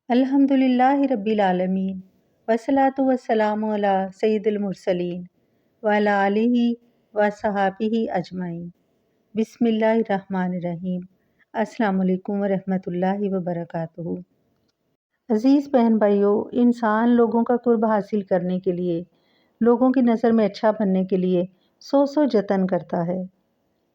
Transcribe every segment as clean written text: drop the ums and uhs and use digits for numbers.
अल्हम्दुलिल्लाहि रब्बिल आलमीन वस्सलातु वस्सलामु अला सय्यिदिल मुरसलीन व अला आलिहि व सहाबिहि अजमाइन। बिस्मिल्लाहिर्रहमानिर्रहीम। अस्सलामु अलैकुम व रहमतुल्लाहि व बरकातुहू। अज़ीज़ बहन भाइयों, इंसान लोगों का कुर्ब हासिल करने के लिए, लोगों की नज़र में अच्छा बनने के लिए सौ जतन करता है,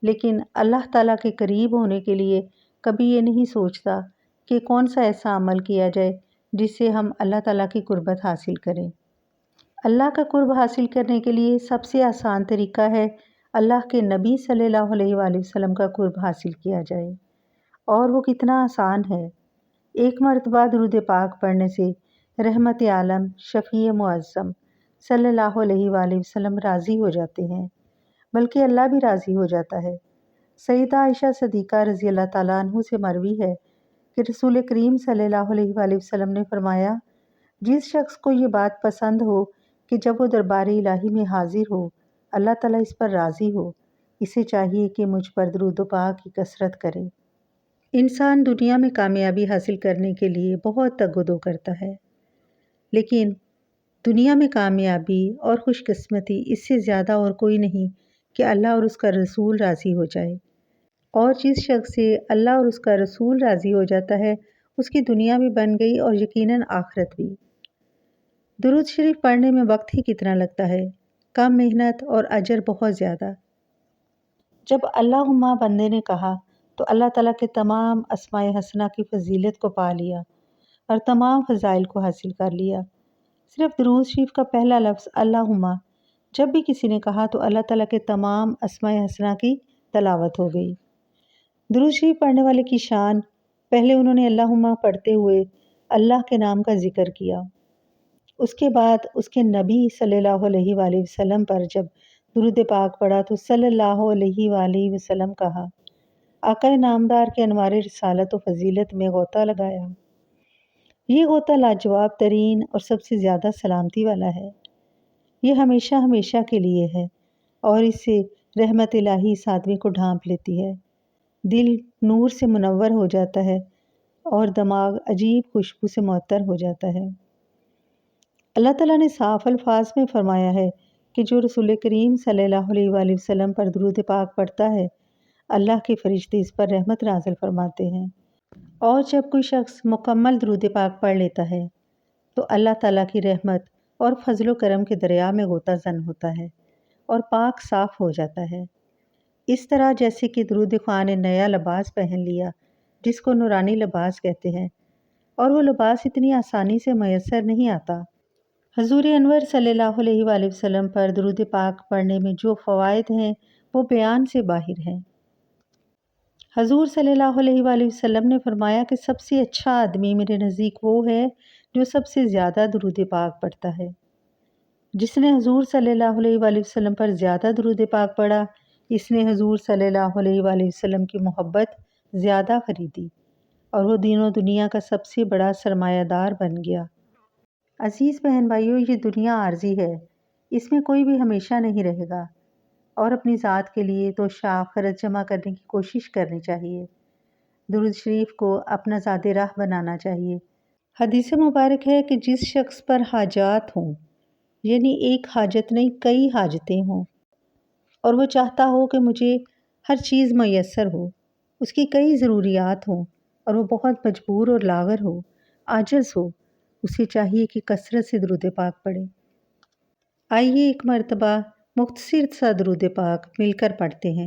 लेकिन अल्लाह ताला के करीब होने के लिए कभी ये नहीं सोचता कि कौन सा ऐसा अमल किया जाए जिससे हम अल्लाह ताला की कुर्बत हासिल करें। अल्लाह का कुर्ब हासिल करने के लिए सबसे आसान तरीका है अल्लाह के नबी सल्लल्लाहु अलैहि वसल्लम का कुर्ब हासिल किया जाए। और वो कितना आसान है। एक मरतबा दुरूद पाक पढ़ने से रहमत आलम शफ़ी मुअज़्ज़म सल्लल्लाहु अलैहि वसल्लम राज़ी हो जाते हैं, बल्कि अल्लाह भी राज़ी हो जाता है। सईदा आयशा सदीक़ा रज़ी अल्लाह ताला अन्हु से मरवी है कि रसूल करीम सल्लल्लाहु अलैहि वसल्लम ने फरमाया, जिस शख्स को ये बात पसंद हो कि जब वो दरबार इलाही में हाजिर हो अल्लाह ताला इस पर राज़ी हो, इसे चाहिए कि मुझ पर दुरूद पाक की कसरत करे। इंसान दुनिया में कामयाबी हासिल करने के लिए बहुत तगदो करता है, लेकिन दुनिया में कामयाबी और खुशकिस्मती इससे ज़्यादा और कोई नहीं कि अल्लाह और उसका रसूल राज़ी हो जाए। और जिस शख्स से अल्लाह और उसका रसूल राज़ी हो जाता है, उसकी दुनिया भी बन गई और यकीनन आखिरत भी। दुरूद शरीफ पढ़ने में वक्त ही कितना लगता है, कम मेहनत और अजर बहुत ज़्यादा। जब अल्लाहुम्मा बंदे ने कहा तो अल्लाह ताला के तमाम अस्माए हसना की फजीलत को पा लिया और तमाम फ़ज़ाइल को हासिल कर लिया। सिर्फ दुरूद शरीफ का पहला लफ्ज़ अल्लाहुम्मा जब भी किसी ने कहा तो अल्लाह ताला के तमाम अस्माए हसना की तलावत हो गई। दुरूद शरीफ पढ़ने वाले की शान, पहले उन्होंने अल्लाहुम्मा पढ़ते हुए अल्लाह के नाम का जिक्र किया। उसके बाद उसके नबी सल्लल्लाहु अलैहि वसल्लम पर जब दुरूद पाक पढ़ा तो सल्लल्लाहु अलैहि वसल्लम कहा। आका नामदार के अनवार रिसालत व फजीलत में गोता लगाया। ये गोता लाजवाब तरीन और सबसे ज़्यादा सलामती वाला है। ये हमेशा हमेशा के लिए है और इससे रहमत इलाही इस आदमी को ढांप लेती है। दिल नूर से मुनव्वर हो जाता है और दिमाग अजीब खुशबू से मुअत्तर हो जाता है। अल्लाह ताला ने साफ अल्फाज में फरमाया है कि जो रसूल करीम सल्लल्लाहु अलैहि वसल्लम पर दुरूद पाक पढ़ता है, अल्लाह के फरिश्ते इस पर रहमत नाज़िल फरमाते हैं। और जब कोई शख्स मुकम्मल दुरूद पाक पढ़ लेता है तो अल्लाह ताला की रहमत और फजलो करम के दरिया में गोता जन होता है और पाक साफ हो जाता है। इस तरह जैसे कि दुरूद ख़्वां ने नया लिबास पहन लिया, जिसको नूरानी लिबास कहते हैं, और वो लिबास इतनी आसानी से मैसर नहीं आता। हजूर अनवर सल्लल्लाहु अलैहि वसल्लम पर दुरूद पाक पढ़ने में जो फ़वाइद हैं वो बयान से बाहिर हैं। हजूर सल्लल्लाहु अलैहि वसल्लम ने फरमाया कि सबसे अच्छा आदमी मेरे नज़दीक वो है जो सबसे ज़्यादा दुरूद पाक पढ़ता है। जिसने हजूर सल्लल्लाहु अलैहि वसल्लम पर ज़्यादा दुरूद पाक पढ़ा, इसने हजूर सल्लल्लाहु अलैहि वसल्लम की मोहब्बत ज़्यादा खरीदी और वो दीनों दुनिया का सबसे बड़ा सरमायादार बन गया। अज़ीज़ बहन भाइयों, ये दुनिया आर्जी है, इसमें कोई भी हमेशा नहीं रहेगा और अपनी ज़ात के लिए तो आखिरत जमा करने की कोशिश करनी चाहिए। दुरूद शरीफ को अपना ज़ादे राह बनाना चाहिए। हदीस मुबारक है कि जिस शख्स पर हाजात हों, यानी एक हाजत नहीं कई हाजतें हों, और वो चाहता हो कि मुझे हर चीज़ मैसर हो, उसकी कई ज़रूरियात हों और वो बहुत मजबूर और लागर हो, आजिज़ हो, उसे चाहिए कि कसरत से दुरूद पाक पढ़े। आइए एक मरतबा मुख्तसर सा दुरूद पाक मिलकर पढ़ते हैं।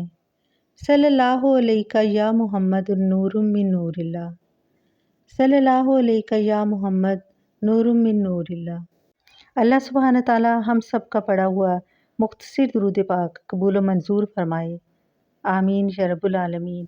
सल्लल्लाहु अलैका या मुहम्मद नूरुम मिन नूरिल्लाह, सल्लल्लाहु अलैका या मुहम्मद नूरुम मिन नूरिल्लाह। अल्लाह सुब्हान ताला हम सब का पढ़ा हुआ मुख्तसर दुरूद पाक कबूल व मंजूर फरमाए। आमीन या रब्बुल आलमीन।